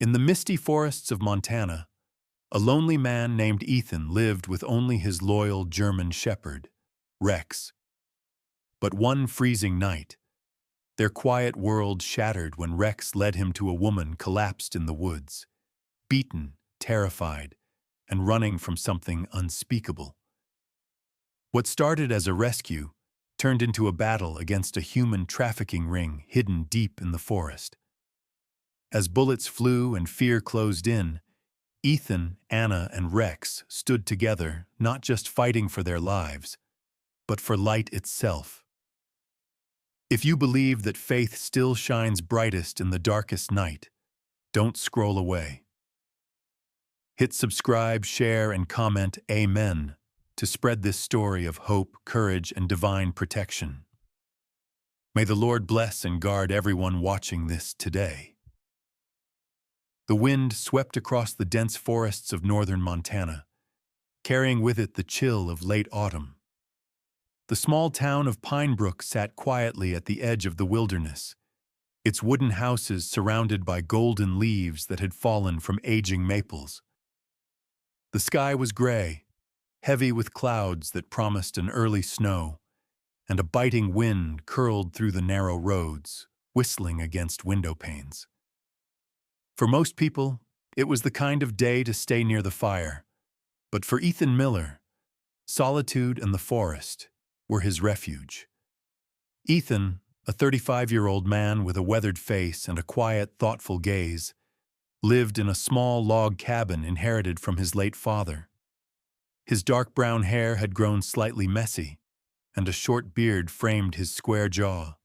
In the misty forests of Montana, a lonely man named Ethan lived with only his loyal German shepherd, Rex. But one freezing night, their quiet world shattered when Rex led him to a woman collapsed in the woods, beaten, terrified, and running from something unspeakable. What started as a rescue turned into a battle against a human trafficking ring hidden deep in the forest. As bullets flew and fear closed in, Ethan, Anna, and Rex stood together, not just fighting for their lives, but for light itself. If you believe that faith still shines brightest in the darkest night, don't scroll away. Hit subscribe, share, and comment Amen to spread this story of hope, courage, and divine protection. May the Lord bless and guard everyone watching this today. The wind swept across the dense forests of northern Montana, carrying with it the chill of late autumn. The small town of Pine Brook sat quietly at the edge of the wilderness, its wooden houses surrounded by golden leaves that had fallen from aging maples. The sky was gray, heavy with clouds that promised an early snow, and a biting wind curled through the narrow roads, whistling against window panes. For most people, it was the kind of day to stay near the fire, but for Ethan Miller, solitude and the forest were his refuge. Ethan, a 35-year-old man with a weathered face and a quiet, thoughtful gaze, lived in a small log cabin inherited from his late father. His dark brown hair had grown slightly messy, and a short beard framed his square jaw.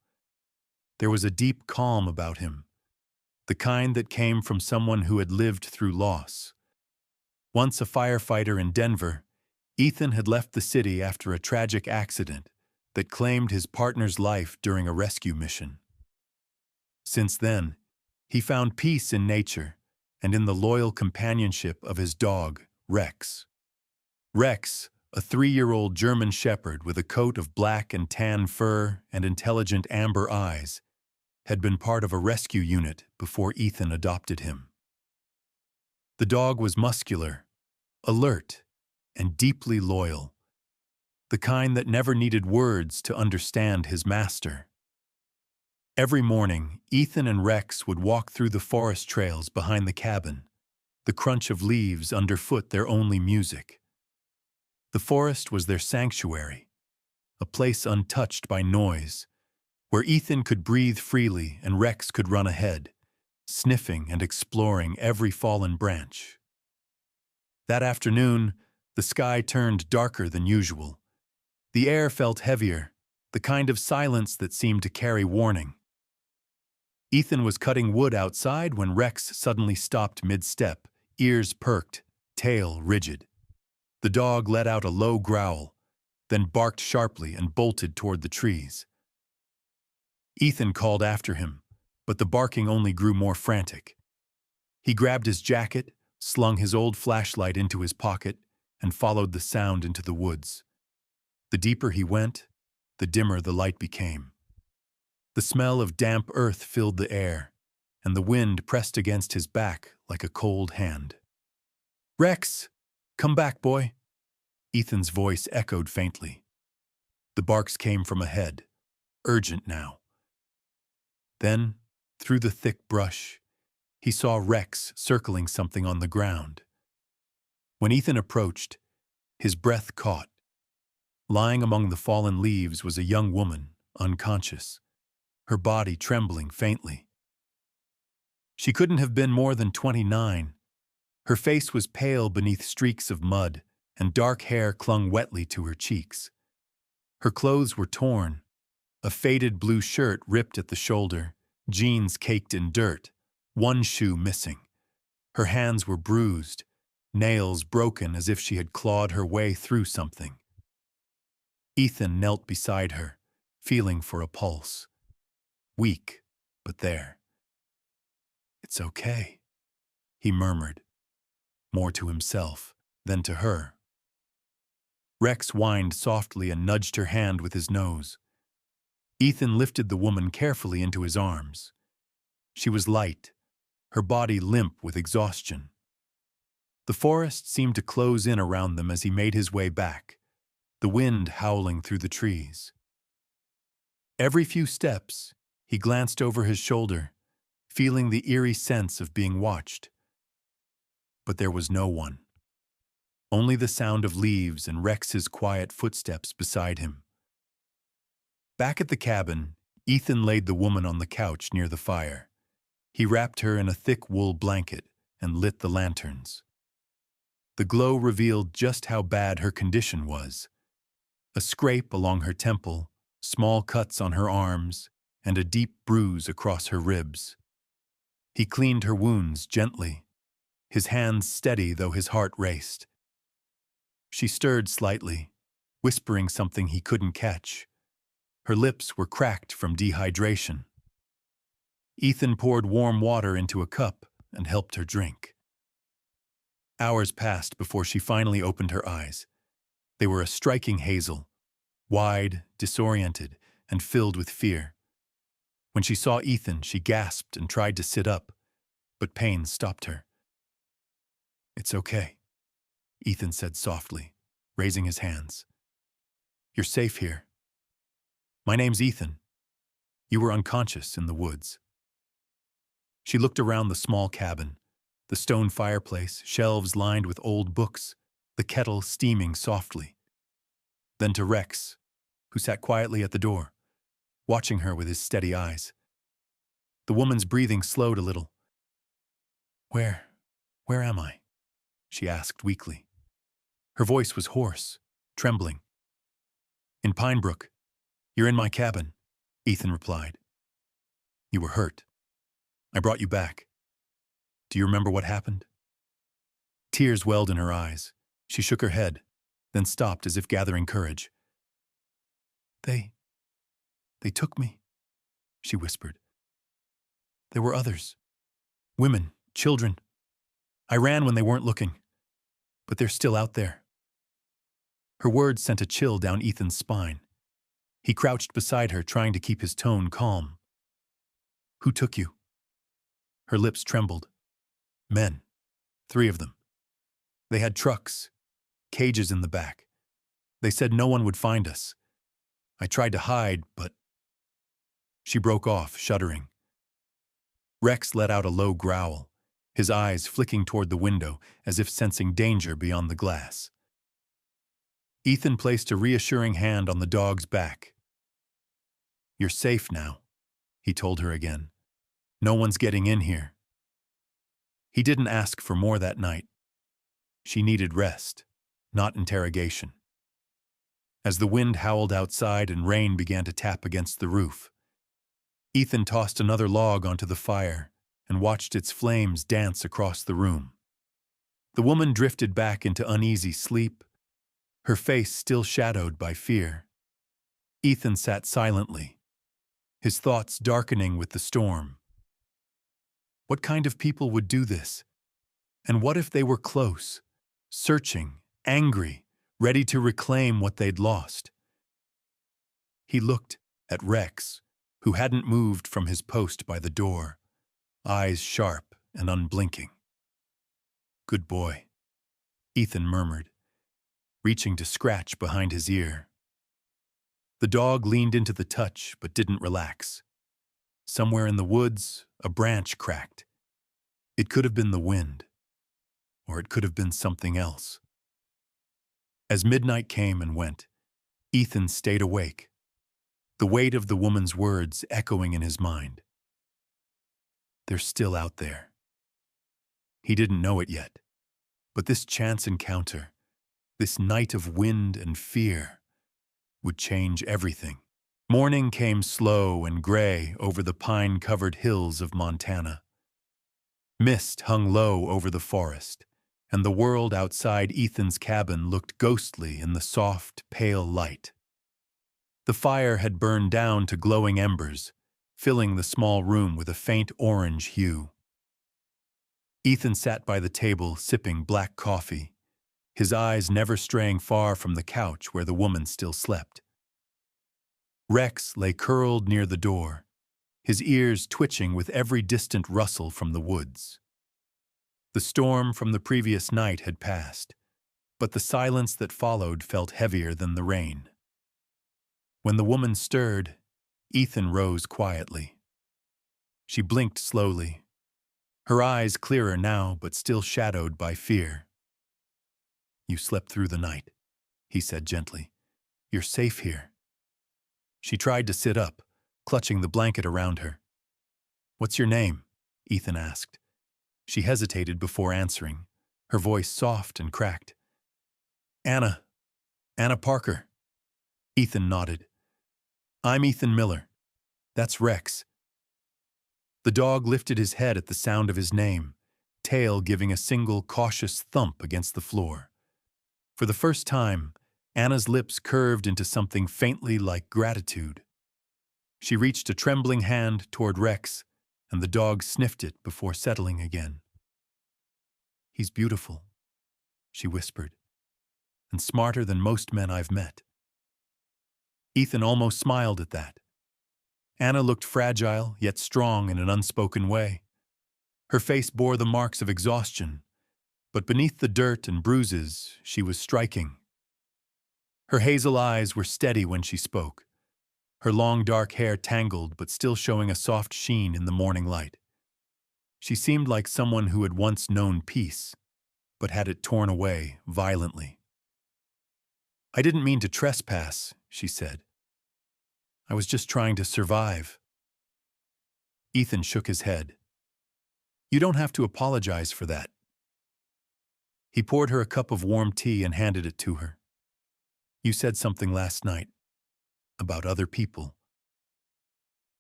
There was a deep calm about him, the kind that came from someone who had lived through loss. Once a firefighter in Denver, Ethan had left the city after a tragic accident that claimed his partner's life during a rescue mission. Since then, he found peace in nature and in the loyal companionship of his dog, Rex. Rex, a 3-year-old German shepherd with a coat of black and tan fur and intelligent amber eyes, had been part of a rescue unit before Ethan adopted him. The dog was muscular, alert, and deeply loyal, the kind that never needed words to understand his master. Every morning, Ethan and Rex would walk through the forest trails behind the cabin, the crunch of leaves underfoot their only music. The forest was their sanctuary, a place untouched by noise, where Ethan could breathe freely and Rex could run ahead, sniffing and exploring every fallen branch. That afternoon, the sky turned darker than usual. The air felt heavier, the kind of silence that seemed to carry warning. Ethan was cutting wood outside when Rex suddenly stopped mid-step, ears perked, tail rigid. The dog let out a low growl, then barked sharply and bolted toward the trees. Ethan called after him, but the barking only grew more frantic. He grabbed his jacket, slung his old flashlight into his pocket, and followed the sound into the woods. The deeper he went, the dimmer the light became. The smell of damp earth filled the air, and the wind pressed against his back like a cold hand. "Rex, come back, boy," Ethan's voice echoed faintly. The barks came from ahead, urgent now. Then, through the thick brush, he saw Rex circling something on the ground. When Ethan approached, his breath caught. Lying among the fallen leaves was a young woman, unconscious, her body trembling faintly. She couldn't have been more than 29. Her face was pale beneath streaks of mud, and dark hair clung wetly to her cheeks. Her clothes were torn, a faded blue shirt ripped at the shoulder, jeans caked in dirt, one shoe missing. Her hands were bruised, nails broken as if she had clawed her way through something. Ethan knelt beside her, feeling for a pulse. Weak, but there. "It's okay," he murmured, more to himself than to her. Rex whined softly and nudged her hand with his nose. Ethan lifted the woman carefully into his arms. She was light, her body limp with exhaustion. The forest seemed to close in around them as he made his way back, the wind howling through the trees. Every few steps, he glanced over his shoulder, feeling the eerie sense of being watched. But there was no one. Only the sound of leaves and Rex's quiet footsteps beside him. Back at the cabin, Ethan laid the woman on the couch near the fire. He wrapped her in a thick wool blanket and lit the lanterns. The glow revealed just how bad her condition was. A scrape along her temple, small cuts on her arms, and a deep bruise across her ribs. He cleaned her wounds gently, his hands steady though his heart raced. She stirred slightly, whispering something he couldn't catch. Her lips were cracked from dehydration. Ethan poured warm water into a cup and helped her drink. Hours passed before she finally opened her eyes. They were a striking hazel, wide, disoriented, and filled with fear. When she saw Ethan, she gasped and tried to sit up, but pain stopped her. "It's okay," Ethan said softly, raising his hands. "You're safe here. My name's Ethan. You were unconscious in the woods." She looked around the small cabin, the stone fireplace, shelves lined with old books, the kettle steaming softly. Then to Rex, who sat quietly at the door, watching her with his steady eyes. The woman's breathing slowed a little. Where am I?" she asked weakly. Her voice was hoarse, trembling. "In Pinebrook. You're in my cabin," Ethan replied. "You were hurt. I brought you back. Do you remember what happened?" Tears welled in her eyes. She shook her head, then stopped as if gathering courage. They took me," she whispered. "There were others. Women, children. I ran when they weren't looking, but they're still out there." Her words sent a chill down Ethan's spine. He crouched beside her, trying to keep his tone calm. "Who took you?" Her lips trembled. "Men. 3 of them. They had trucks, cages in the back. They said no one would find us. I tried to hide, but—" She broke off, shuddering. Rex let out a low growl, his eyes flicking toward the window as if sensing danger beyond the glass. Ethan placed a reassuring hand on the dog's back. "You're safe now," he told her again. "No one's getting in here." He didn't ask for more that night. She needed rest, not interrogation. As the wind howled outside and rain began to tap against the roof, Ethan tossed another log onto the fire and watched its flames dance across the room. The woman drifted back into uneasy sleep, her face still shadowed by fear. Ethan sat silently, his thoughts darkening with the storm. What kind of people would do this? And what if they were close, searching, angry, ready to reclaim what they'd lost? He looked at Rex, who hadn't moved from his post by the door, eyes sharp and unblinking. "Good boy," Ethan murmured, reaching to scratch behind his ear. The dog leaned into the touch but didn't relax. Somewhere in the woods, a branch cracked. It could have been the wind, or it could have been something else. As midnight came and went, Ethan stayed awake, the weight of the woman's words echoing in his mind. They're still out there. He didn't know it yet, but this chance encounter, this night of wind and fear, would change everything. Morning came slow and gray over the pine-covered hills of Montana. Mist hung low over the forest, and the world outside Ethan's cabin looked ghostly in the soft, pale light. The fire had burned down to glowing embers, filling the small room with a faint orange hue. Ethan sat by the table sipping black coffee, his eyes never straying far from the couch where the woman still slept. Rex lay curled near the door, his ears twitching with every distant rustle from the woods. The storm from the previous night had passed, but the silence that followed felt heavier than the rain. When the woman stirred, Ethan rose quietly. She blinked slowly, her eyes clearer now but still shadowed by fear. "You slept through the night," he said gently. "You're safe here." She tried to sit up, clutching the blanket around her. "What's your name?" Ethan asked. She hesitated before answering, her voice soft and cracked. "Anna. Anna Parker." Ethan nodded. "I'm Ethan Miller. That's Rex." The dog lifted his head at the sound of his name, tail giving a single cautious thump against the floor. For the first time, Anna's lips curved into something faintly like gratitude. She reached a trembling hand toward Rex, and the dog sniffed it before settling again. "He's beautiful," she whispered, "and smarter than most men I've met." Ethan almost smiled at that. Anna looked fragile yet strong in an unspoken way. Her face bore the marks of exhaustion, but beneath the dirt and bruises, she was striking. Her hazel eyes were steady when she spoke, her long dark hair tangled but still showing a soft sheen in the morning light. She seemed like someone who had once known peace, but had it torn away violently. "I didn't mean to trespass," she said. "I was just trying to survive." Ethan shook his head. "You don't have to apologize for that." He poured her a cup of warm tea and handed it to her. "You said something last night about other people."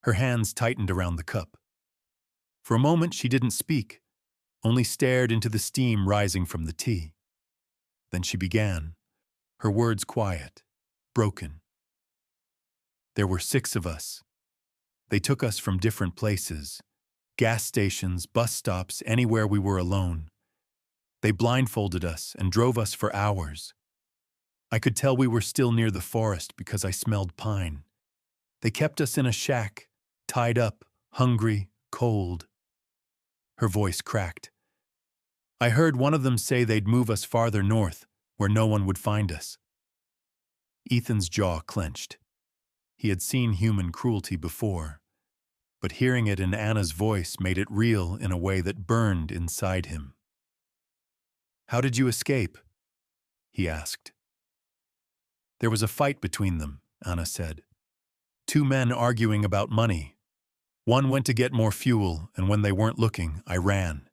Her hands tightened around the cup. For a moment she didn't speak, only stared into the steam rising from the tea. Then she began, her words quiet, broken. "There were 6 of us. They took us from different places, gas stations, bus stops, anywhere we were alone. They blindfolded us and drove us for hours. I could tell we were still near the forest because I smelled pine. They kept us in a shack, tied up, hungry, cold." Her voice cracked. "I heard one of them say they'd move us farther north, where no one would find us." Ethan's jaw clenched. He had seen human cruelty before, but hearing it in Anna's voice made it real in a way that burned inside him. "How did you escape?" he asked. "There was a fight between them," Anna said. 2 men arguing about money. One went to get more fuel, and when they weren't looking, I ran.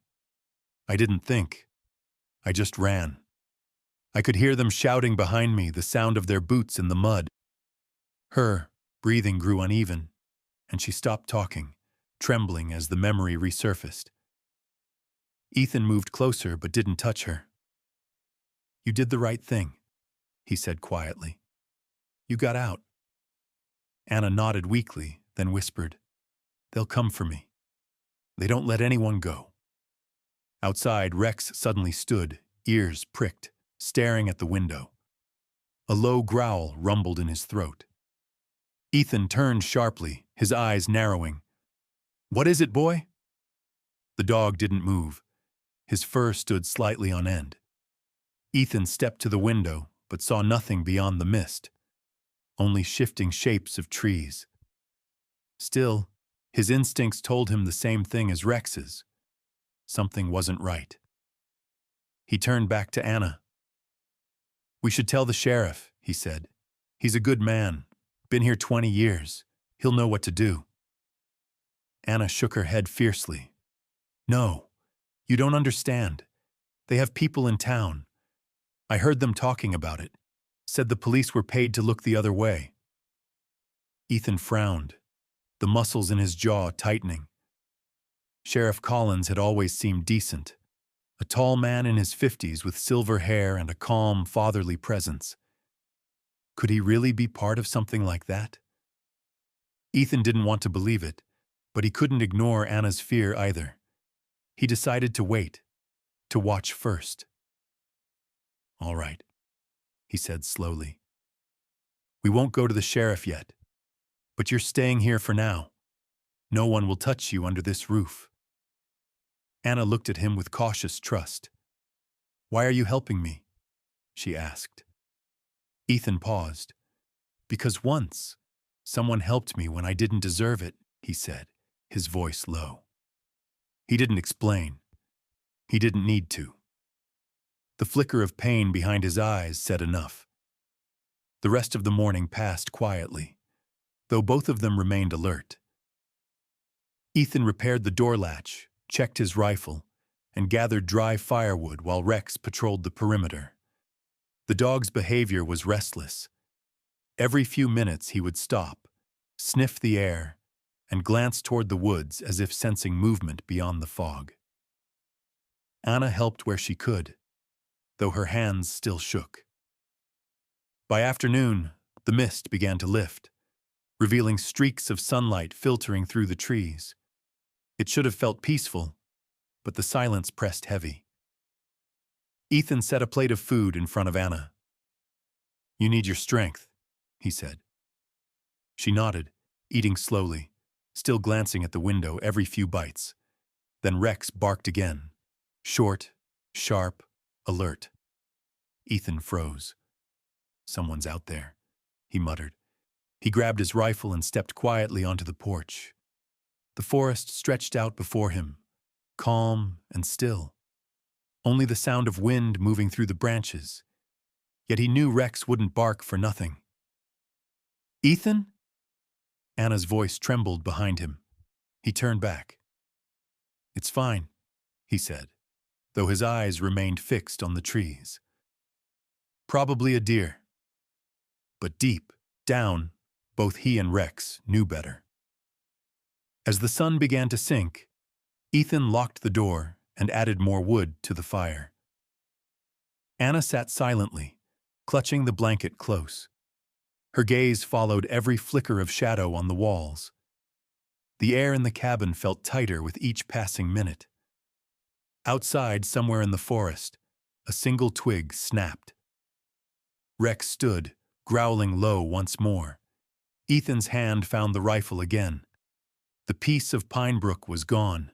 I didn't think. I just ran. I could hear them shouting behind me, the sound of their boots in the mud. Her breathing grew uneven, and she stopped talking, trembling as the memory resurfaced. Ethan moved closer but didn't touch her. "You did the right thing," he said quietly. "You got out." Anna nodded weakly, then whispered, "They'll come for me. They don't let anyone go." Outside, Rex suddenly stood, ears pricked, staring at the window. A low growl rumbled in his throat. Ethan turned sharply, his eyes narrowing. "What is it, boy?" The dog didn't move. His fur stood slightly on end. Ethan stepped to the window, but saw nothing beyond the mist, only shifting shapes of trees. Still, his instincts told him the same thing as Rex's. Something wasn't right. He turned back to Anna. "We should tell the sheriff," he said. "He's a good man. Been here 20 years. He'll know what to do." Anna shook her head fiercely. "No, you don't understand. They have people in town. I heard them talking about it. Said the police were paid to look the other way." Ethan frowned, the muscles in his jaw tightening. Sheriff Collins had always seemed decent, a tall man in his 50s with silver hair and a calm, fatherly presence. Could he really be part of something like that? Ethan didn't want to believe it, but he couldn't ignore Anna's fear either. He decided to wait, to watch first. "All right," he said slowly. "We won't go to the sheriff yet, but you're staying here for now. No one will touch you under this roof. Anna looked at him with cautious trust. Why are you helping me? She asked. Ethan paused. Because once, someone helped me when I didn't deserve it, he said, his voice low. He didn't explain. He didn't need to. The flicker of pain behind his eyes said enough. The rest of the morning passed quietly, though both of them remained alert. Ethan repaired the door latch, checked his rifle, and gathered dry firewood while Rex patrolled the perimeter. The dog's behavior was restless. Every few minutes he would stop, sniff the air, and glance toward the woods as if sensing movement beyond the fog. Anna helped where she could, though her hands still shook. By afternoon, the mist began to lift, revealing streaks of sunlight filtering through the trees. It should have felt peaceful, but the silence pressed heavy. Ethan set a plate of food in front of Anna. You need your strength, he said. She nodded, eating slowly, still glancing at the window every few bites. Then Rex barked again, short, sharp, alert. Ethan froze. Someone's out there, he muttered. He grabbed his rifle and stepped quietly onto the porch. The forest stretched out before him, calm and still. Only the sound of wind moving through the branches. Yet he knew Rex wouldn't bark for nothing. Ethan? Anna's voice trembled behind him. He turned back. It's fine, he said, though his eyes remained fixed on the trees. Probably a deer. But deep, down, both he and Rex knew better. As the sun began to sink, Ethan locked the door and added more wood to the fire. Anna sat silently, clutching the blanket close. Her gaze followed every flicker of shadow on the walls. The air in the cabin felt tighter with each passing minute. Outside, somewhere in the forest, a single twig snapped. Rex stood, growling low once more. Ethan's hand found the rifle again. The piece of pine brook was gone.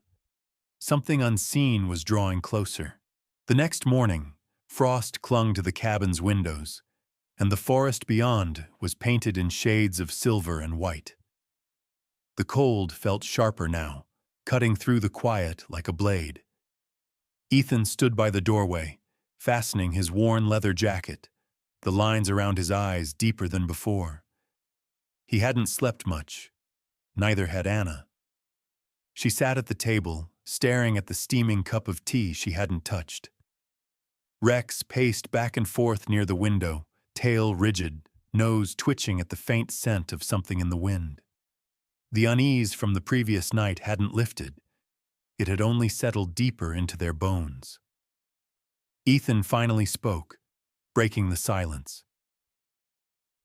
Something unseen was drawing closer. The next morning, frost clung to the cabin's windows, and the forest beyond was painted in shades of silver and white. The cold felt sharper now, cutting through the quiet like a blade. Ethan stood by the doorway, fastening his worn leather jacket, the lines around his eyes deeper than before. He hadn't slept much. Neither had Anna. She sat at the table, staring at the steaming cup of tea she hadn't touched. Rex paced back and forth near the window, tail rigid, nose twitching at the faint scent of something in the wind. The unease from the previous night hadn't lifted. It had only settled deeper into their bones. Ethan finally spoke, breaking the silence.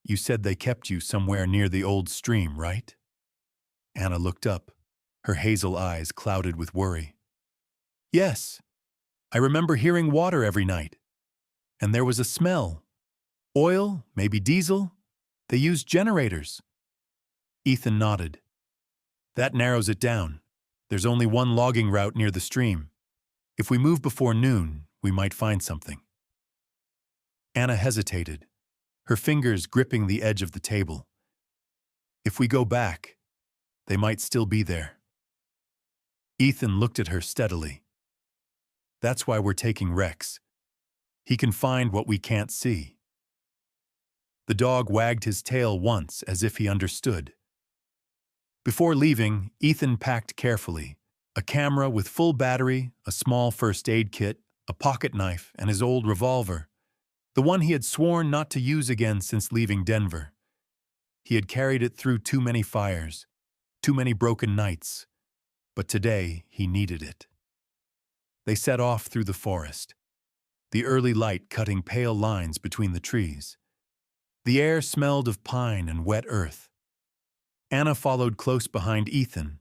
You said they kept you somewhere near the old stream, right? Anna looked up, her hazel eyes clouded with worry. Yes, I remember hearing water every night. And there was a smell. Oil, maybe diesel. They used generators. Ethan nodded. That narrows it down. There's only one logging route near the stream. If we move before noon, we might find something. Anna hesitated, her fingers gripping the edge of the table. If we go back, they might still be there. Ethan looked at her steadily. That's why we're taking Rex. He can find what we can't see. The dog wagged his tail once as if he understood. Before leaving, Ethan packed carefully, a camera with full battery, a small first aid kit, a pocket knife, and his old revolver, the one he had sworn not to use again since leaving Denver. He had carried it through too many fires, too many broken nights, but today he needed it. They set off through the forest, the early light cutting pale lines between the trees. The air smelled of pine and wet earth. Anna followed close behind Ethan,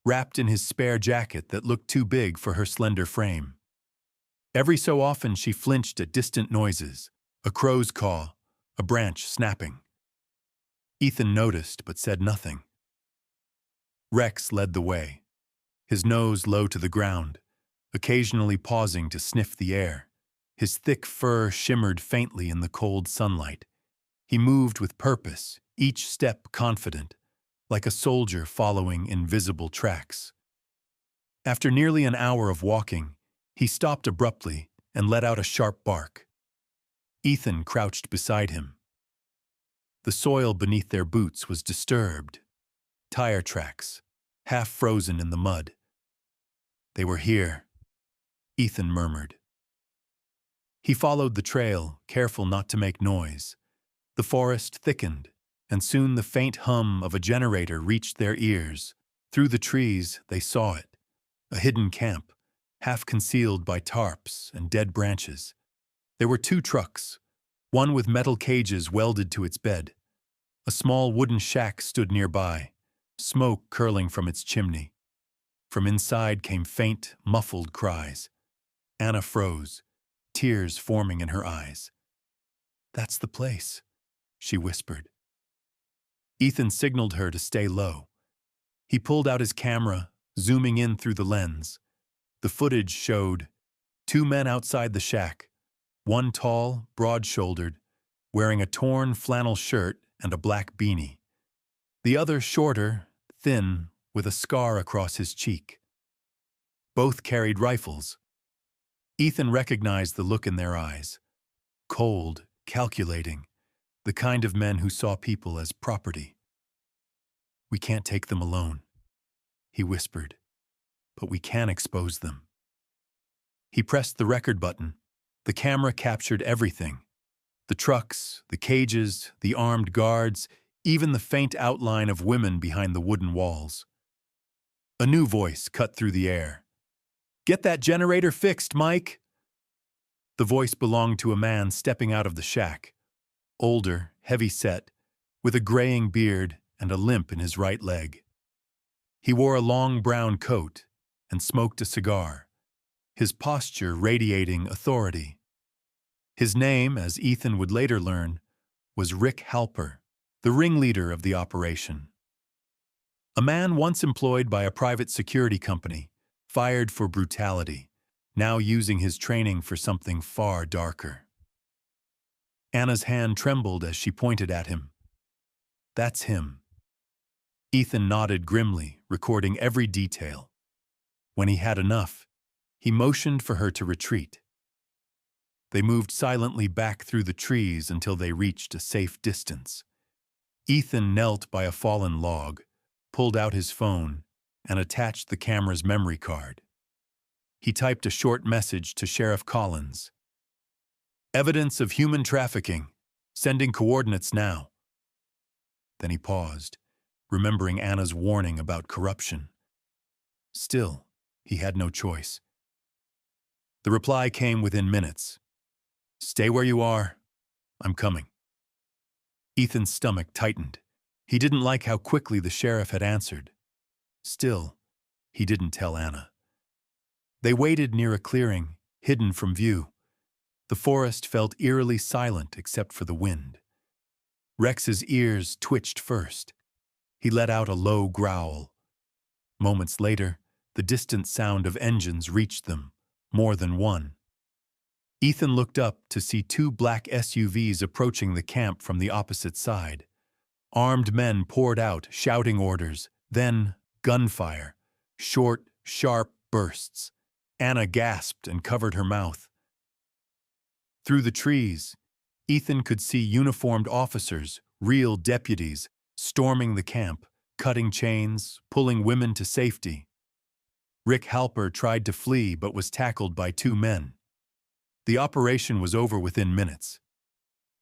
wrapped in his spare jacket that looked too big for her slender frame. Every so often she flinched at distant noises, a crow's caw, a branch snapping. Ethan noticed but said nothing. Rex led the way, his nose low to the ground, occasionally pausing to sniff the air. His thick fur shimmered faintly in the cold sunlight. He moved with purpose, each step confident, like a soldier following invisible tracks. After nearly an hour of walking, he stopped abruptly and let out a sharp bark. Ethan crouched beside him. The soil beneath their boots was disturbed. Tire tracks, half frozen in the mud. They were here, Ethan murmured. He followed the trail, careful not to make noise. The forest thickened, and soon the faint hum of a generator reached their ears. Through the trees, they saw it, a hidden camp, half concealed by tarps and dead branches. There were 2 trucks, one with metal cages welded to its bed. A small wooden shack stood nearby, smoke curling from its chimney. From inside came faint, muffled cries. Anna froze, tears forming in her eyes. "That's the place," she whispered. Ethan signaled her to stay low. He pulled out his camera, zooming in through the lens. The footage showed 2 men outside the shack, one tall, broad-shouldered, wearing a torn flannel shirt and a black beanie. The other shorter, thin, with a scar across his cheek. Both carried rifles. Ethan recognized the look in their eyes. Cold, calculating, the kind of men who saw people as property. "We can't take them alone," he whispered, "but we can expose them." He pressed the record button. The camera captured everything. The trucks, the cages, the armed guards, even the faint outline of women behind the wooden walls. A new voice cut through the air. "Get that generator fixed, Mike!" The voice belonged to a man stepping out of the shack, older, heavy-set, with a graying beard and a limp in his right leg. He wore a long brown coat and smoked a cigar, his posture radiating authority. His name, as Ethan would later learn, was Rick Halper, the ringleader of the operation. A man once employed by a private security company, fired for brutality, now using his training for something far darker. Anna's hand trembled as she pointed at him. "That's him." Ethan nodded grimly, recording every detail. When he had enough, he motioned for her to retreat. They moved silently back through the trees until they reached a safe distance. Ethan knelt by a fallen log, pulled out his phone, and attached the camera's memory card. He typed a short message to Sheriff Collins. "Evidence of human trafficking. Sending coordinates now." Then he paused, remembering Anna's warning about corruption. Still, he had no choice. The reply came within minutes. "Stay where you are. I'm coming." Ethan's stomach tightened. He didn't like how quickly the sheriff had answered. Still, he didn't tell Anna. They waited near a clearing, hidden from view. The forest felt eerily silent except for the wind. Rex's ears twitched first. He let out a low growl. Moments later, the distant sound of engines reached them, more than one. Ethan looked up to see 2 black SUVs approaching the camp from the opposite side. Armed men poured out, shouting orders, then gunfire, short, sharp bursts. Anna gasped and covered her mouth. Through the trees, Ethan could see uniformed officers, real deputies, storming the camp, cutting chains, pulling women to safety. Rick Halper tried to flee but was tackled by 2 men. The operation was over within minutes.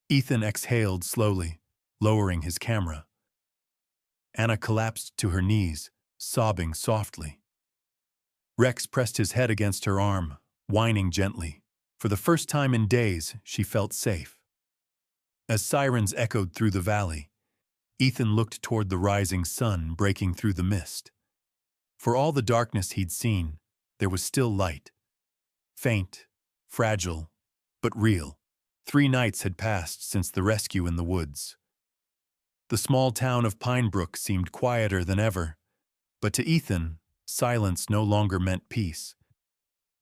Ethan exhaled slowly, lowering his camera. Anna collapsed to her knees, sobbing softly. Rex pressed his head against her arm, whining gently. For the first time in days, she felt safe. As sirens echoed through the valley, Ethan looked toward the rising sun breaking through the mist. For all the darkness he'd seen, there was still light. Faint, fragile, but real. 3 nights had passed since the rescue in the woods. The small town of Pinebrook seemed quieter than ever, But to Ethan, silence no longer meant peace.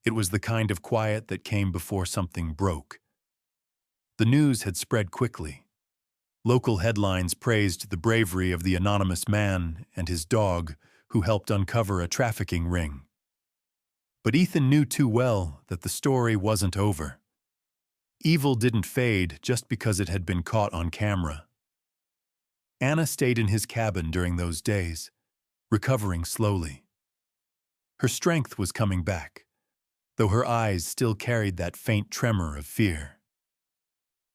It was the kind of quiet that came before something broke. The news had spread quickly. Local headlines praised the bravery of the anonymous man and his dog who helped uncover a trafficking ring. But Ethan knew too well that the story wasn't over. Evil didn't fade just because it had been caught on camera. Anna stayed in his cabin during those days, recovering slowly. Her strength was coming back, though her eyes still carried that faint tremor of fear.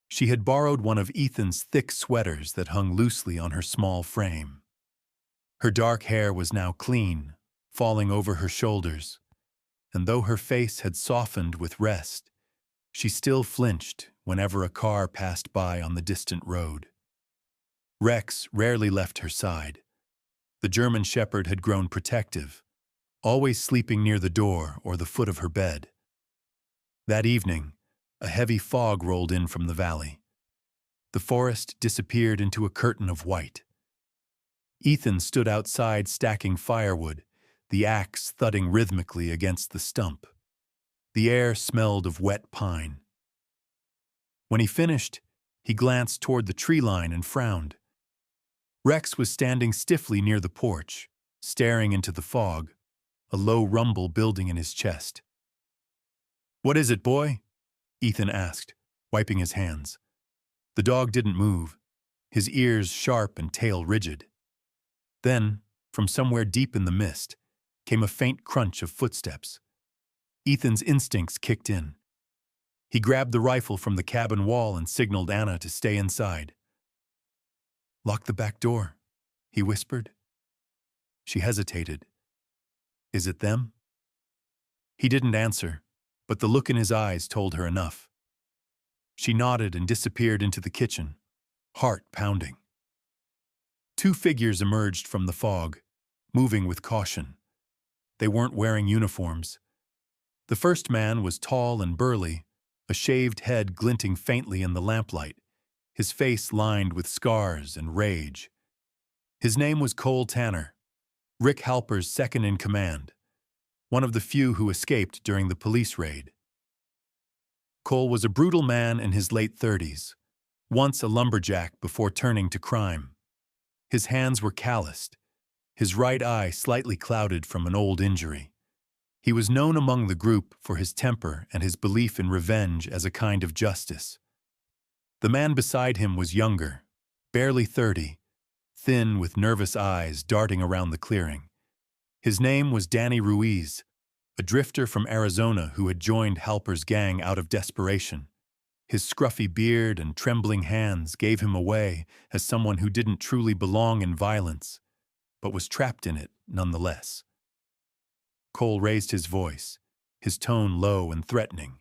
She had borrowed one of Ethan's thick sweaters that hung loosely on her small frame. Her dark hair was now clean, falling over her shoulders, and though her face had softened with rest, she still flinched whenever a car passed by on the distant road. Rex rarely left her side. The German Shepherd had grown protective, always sleeping near the door or the foot of her bed. That evening, a heavy fog rolled in from the valley. The forest disappeared into a curtain of white. Ethan stood outside stacking firewood, the axe thudding rhythmically against the stump. The air smelled of wet pine. When he finished, he glanced toward the tree line and frowned. Rex was standing stiffly near the porch, staring into the fog, a low rumble building in his chest. "What is it, boy?" Ethan asked, wiping his hands. The dog didn't move, his ears sharp and tail rigid. Then, from somewhere deep in the mist, came a faint crunch of footsteps. Ethan's instincts kicked in. He grabbed the rifle from the cabin wall and signaled Anna to stay inside. "Lock the back door," he whispered. She hesitated. "Is it them?" He didn't answer, but the look in his eyes told her enough. She nodded and disappeared into the kitchen, heart pounding. Two figures emerged from the fog, moving with caution. They weren't wearing uniforms. The first man was tall and burly, a shaved head glinting faintly in the lamplight, his face lined with scars and rage. His name was Cole Tanner, Rick Halper's second in command, one of the few who escaped during the police raid. Cole was a brutal man in his late 30s, once a lumberjack before turning to crime. His hands were calloused, his right eye slightly clouded from an old injury. He was known among the group for his temper and his belief in revenge as a kind of justice. The man beside him was younger, barely 30, thin with nervous eyes darting around the clearing. His name was Danny Ruiz, a drifter from Arizona who had joined Halper's gang out of desperation. His scruffy beard and trembling hands gave him away as someone who didn't truly belong in violence, but was trapped in it nonetheless. Cole raised his voice, his tone low and threatening.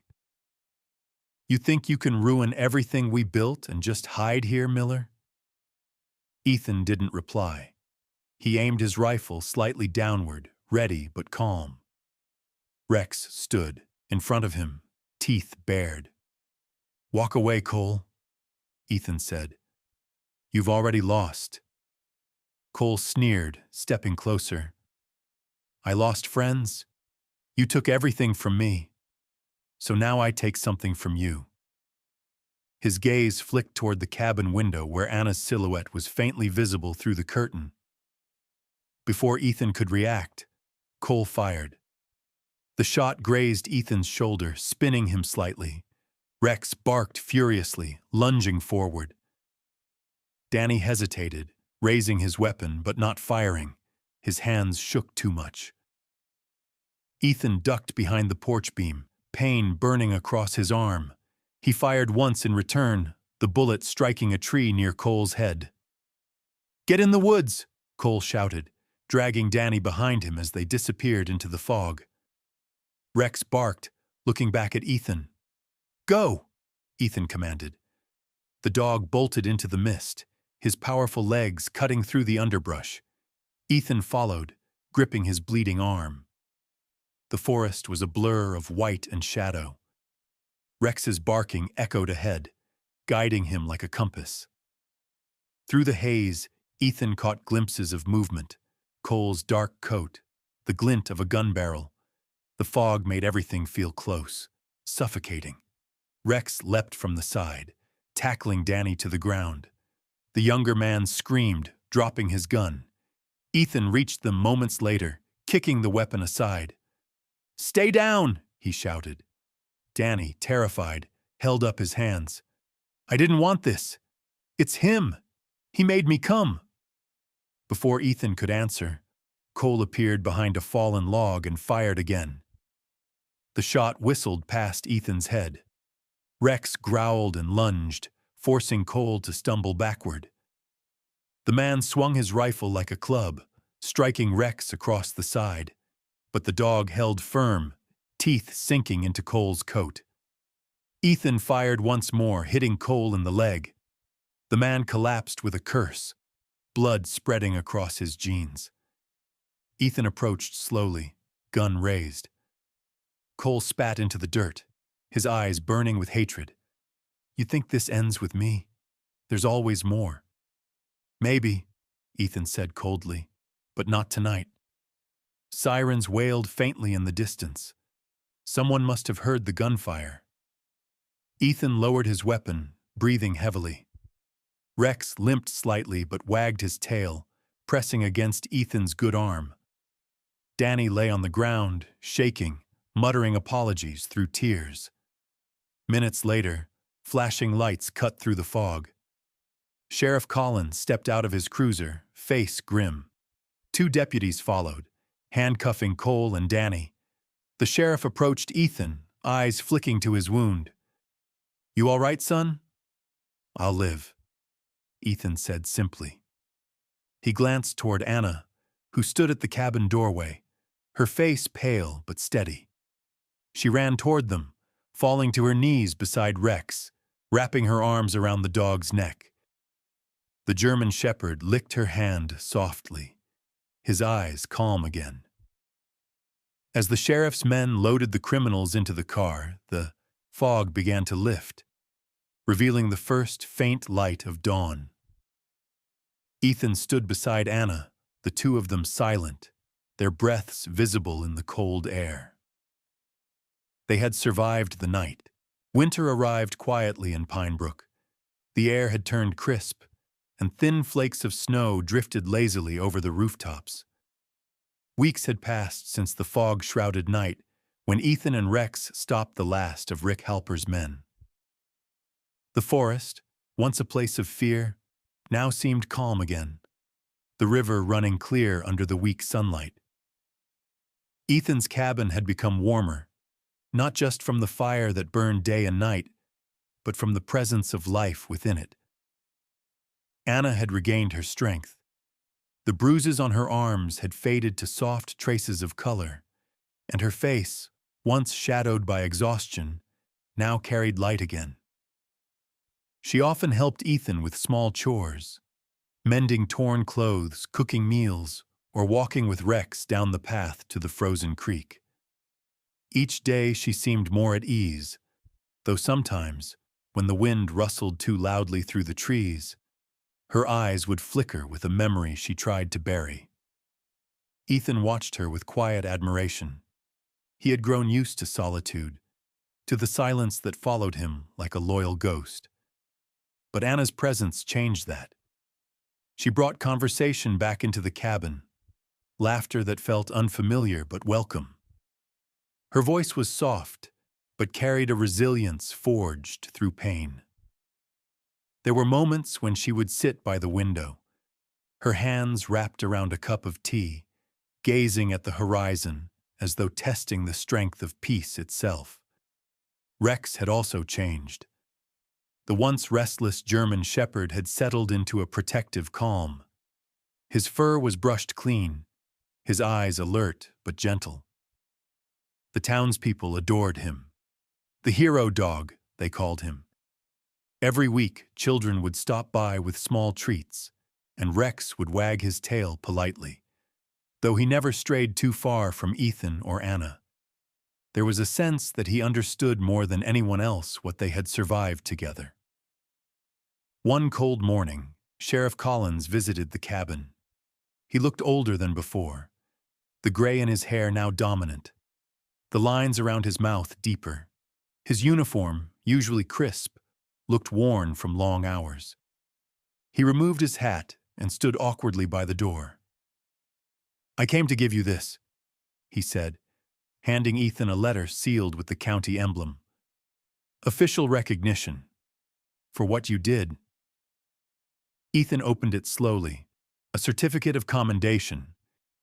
"You think you can ruin everything we built and just hide here, Miller?" Ethan didn't reply. He aimed his rifle slightly downward, ready but calm. Rex stood in front of him, teeth bared. "Walk away, Cole," Ethan said. "You've already lost." Cole sneered, stepping closer. "I lost friends. You took everything from me. So now I take something from you." His gaze flicked toward the cabin window where Anna's silhouette was faintly visible through the curtain. Before Ethan could react, Cole fired. The shot grazed Ethan's shoulder, spinning him slightly. Rex barked furiously, lunging forward. Danny hesitated, raising his weapon but not firing. His hands shook too much. Ethan ducked behind the porch beam, pain burning across his arm. He fired once in return, the bullet striking a tree near Cole's head. "Get in the woods!" Cole shouted, dragging Danny behind him as they disappeared into the fog. Rex barked, looking back at Ethan. "Go!" Ethan commanded. The dog bolted into the mist, his powerful legs cutting through the underbrush. Ethan followed, gripping his bleeding arm. The forest was a blur of white and shadow. Rex's barking echoed ahead, guiding him like a compass. Through the haze, Ethan caught glimpses of movement. Cole's dark coat, the glint of a gun barrel. The fog made everything feel close, suffocating. Rex leapt from the side, tackling Danny to the ground. The younger man screamed, dropping his gun. Ethan reached them moments later, kicking the weapon aside. "Stay down!" he shouted. Danny, terrified, held up his hands. "I didn't want this. It's him. He made me come." Before Ethan could answer, Cole appeared behind a fallen log and fired again. The shot whistled past Ethan's head. Rex growled and lunged, forcing Cole to stumble backward. The man swung his rifle like a club, striking Rex across the side, but the dog held firm, teeth sinking into Cole's coat. Ethan fired once more, hitting Cole in the leg. The man collapsed with a curse, blood spreading across his jeans. Ethan approached slowly, gun raised. Cole spat into the dirt, his eyes burning with hatred. "You think this ends with me? There's always more." "Maybe," Ethan said coldly, "but not tonight." Sirens wailed faintly in the distance. Someone must have heard the gunfire. Ethan lowered his weapon, breathing heavily. Rex limped slightly but wagged his tail, pressing against Ethan's good arm. Danny lay on the ground, shaking, muttering apologies through tears. Minutes later, flashing lights cut through the fog. Sheriff Collins stepped out of his cruiser, face grim. 2 deputies followed, handcuffing Cole and Danny. The sheriff approached Ethan, eyes flicking to his wound. "You all right, son?" "I'll live," Ethan said simply. He glanced toward Anna, who stood at the cabin doorway, her face pale but steady. She ran toward them, falling to her knees beside Rex, wrapping her arms around the dog's neck. The German shepherd licked her hand softly, his eyes calm again. As the sheriff's men loaded the criminals into the car, the fog began to lift, revealing the first faint light of dawn. Ethan stood beside Anna, the 2 of them silent, their breaths visible in the cold air. They had survived the night. Winter arrived quietly in Pine Brook. The air had turned crisp, and thin flakes of snow drifted lazily over the rooftops. Weeks had passed since the fog-shrouded night when Ethan and Rex stopped the last of Rick Halper's men. The forest, once a place of fear, now seemed calm again, the river running clear under the weak sunlight. Ethan's cabin had become warmer, not just from the fire that burned day and night, but from the presence of life within it. Anna had regained her strength. The bruises on her arms had faded to soft traces of color, and her face, once shadowed by exhaustion, now carried light again. She often helped Ethan with small chores, mending torn clothes, cooking meals, or walking with Rex down the path to the frozen creek. Each day she seemed more at ease, though sometimes, when the wind rustled too loudly through the trees, her eyes would flicker with a memory she tried to bury. Ethan watched her with quiet admiration. He had grown used to solitude, to the silence that followed him like a loyal ghost. But Anna's presence changed that. She brought conversation back into the cabin, laughter that felt unfamiliar but welcome. Her voice was soft, but carried a resilience forged through pain. There were moments when she would sit by the window, her hands wrapped around a cup of tea, gazing at the horizon as though testing the strength of peace itself. Rex had also changed. The once restless German shepherd had settled into a protective calm. His fur was brushed clean, his eyes alert but gentle. The townspeople adored him. The hero dog, they called him. Every week, children would stop by with small treats, and Rex would wag his tail politely, though he never strayed too far from Ethan or Anna. There was a sense that he understood more than anyone else what they had survived together. One cold morning, Sheriff Collins visited the cabin. He looked older than before, the gray in his hair now dominant, the lines around his mouth deeper. His uniform, usually crisp, looked worn from long hours. He removed his hat and stood awkwardly by the door. "I came to give you this," he said, handing Ethan a letter sealed with the county emblem. "Official recognition. For what you did." Ethan opened it slowly, a certificate of commendation,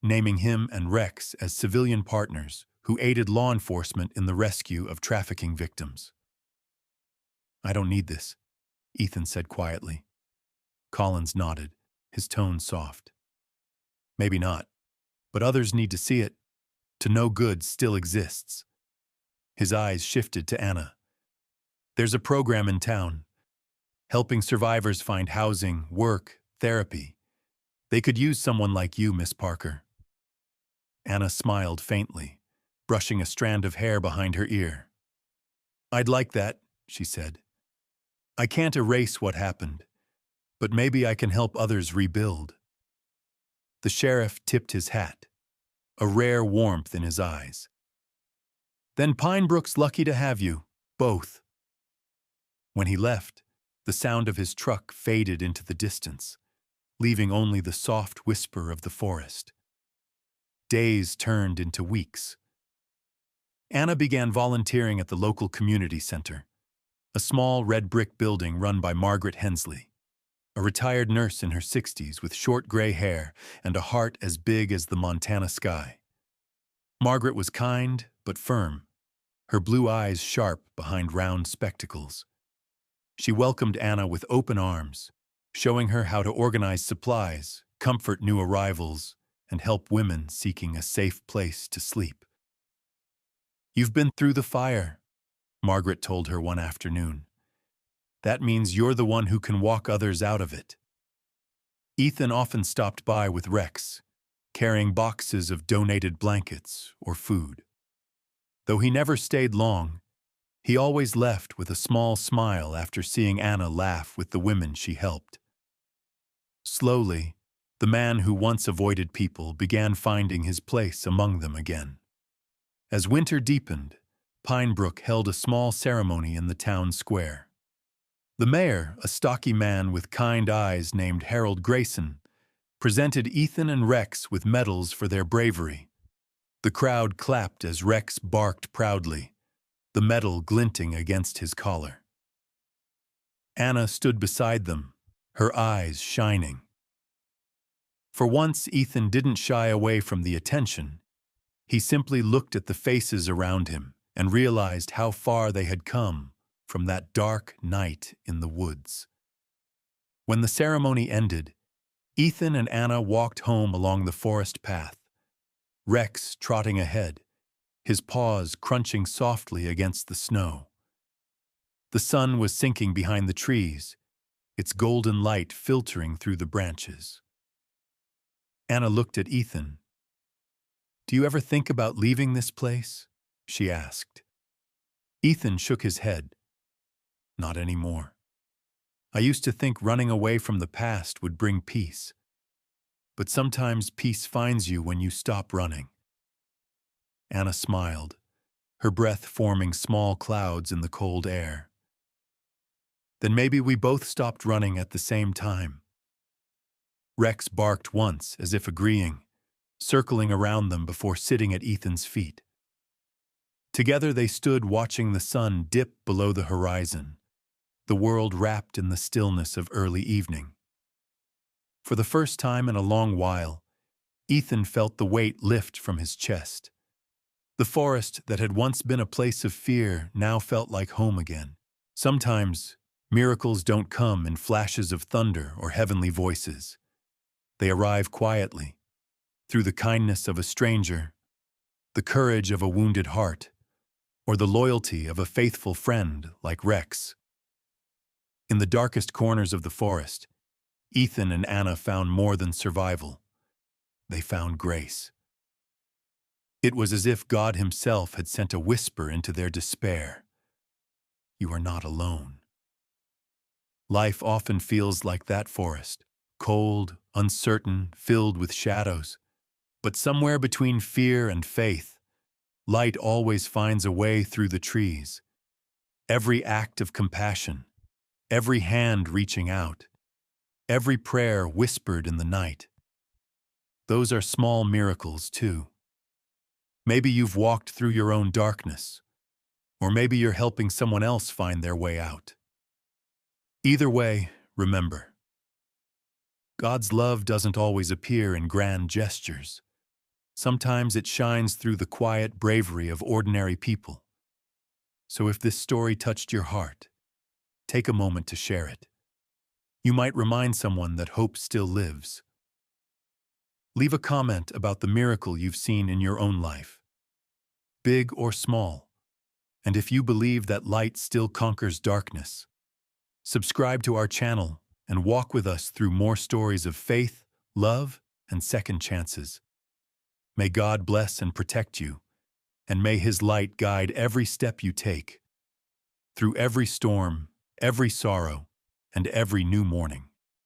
naming him and Rex as civilian partners who aided law enforcement in the rescue of trafficking victims. "I don't need this," Ethan said quietly. Collins nodded, his tone soft. "Maybe not, but others need to see it, to know good still exists." His eyes shifted to Anna. "There's a program in town, helping survivors find housing, work, therapy. They could use someone like you, Miss Parker." Anna smiled faintly, brushing a strand of hair behind her ear. "I'd like that," she said. "I can't erase what happened, but maybe I can help others rebuild." The sheriff tipped his hat, a rare warmth in his eyes. "Then Pinebrook's lucky to have you, both." When he left, the sound of his truck faded into the distance, leaving only the soft whisper of the forest. Days turned into weeks. Anna began volunteering at the local community center, a small red brick building run by Margaret Hensley, a retired nurse in her 60s with short gray hair and a heart as big as the Montana sky. Margaret was kind but firm, her blue eyes sharp behind round spectacles. She welcomed Anna with open arms, showing her how to organize supplies, comfort new arrivals, and help women seeking a safe place to sleep. "You've been through the fire," Margaret told her one afternoon. "That means you're the one who can walk others out of it." Ethan often stopped by with Rex, carrying boxes of donated blankets or food. Though he never stayed long, he always left with a small smile after seeing Anna laugh with the women she helped. Slowly, the man who once avoided people began finding his place among them again. As winter deepened, Pinebrook held a small ceremony in the town square. The mayor, a stocky man with kind eyes named Harold Grayson, presented Ethan and Rex with medals for their bravery. The crowd clapped as Rex barked proudly, the medal glinting against his collar. Anna stood beside them, her eyes shining. For once, Ethan didn't shy away from the attention. He simply looked at the faces around him and realized how far they had come from that dark night in the woods. When the ceremony ended, Ethan and Anna walked home along the forest path, Rex trotting ahead, his paws crunching softly against the snow. The sun was sinking behind the trees, its golden light filtering through the branches. Anna looked at Ethan. "Do you ever think about leaving this place?" she asked. Ethan shook his head. "Not anymore. I used to think running away from the past would bring peace. But sometimes peace finds you when you stop running." Anna smiled, her breath forming small clouds in the cold air. "Then maybe we both stopped running at the same time." Rex barked once, as if agreeing, circling around them before sitting at Ethan's feet. Together they stood watching the sun dip below the horizon, the world wrapped in the stillness of early evening. For the first time in a long while, Ethan felt the weight lift from his chest. The forest that had once been a place of fear now felt like home again. Sometimes, miracles don't come in flashes of thunder or heavenly voices. They arrive quietly, through the kindness of a stranger, the courage of a wounded heart, or the loyalty of a faithful friend like Rex. In the darkest corners of the forest, Ethan and Anna found more than survival. They found grace. It was as if God himself had sent a whisper into their despair. "You are not alone." Life often feels like that forest, cold, uncertain, filled with shadows. But somewhere between fear and faith, light always finds a way through the trees. Every act of compassion, every hand reaching out, every prayer whispered in the night. Those are small miracles, too. Maybe you've walked through your own darkness, or maybe you're helping someone else find their way out. Either way, remember, God's love doesn't always appear in grand gestures. Sometimes it shines through the quiet bravery of ordinary people. So if this story touched your heart, take a moment to share it. You might remind someone that hope still lives. Leave a comment about the miracle you've seen in your own life, big or small. And if you believe that light still conquers darkness, subscribe to our channel and walk with us through more stories of faith, love, and second chances. May God bless and protect you, and may His light guide every step you take, through every storm, every sorrow, and every new morning.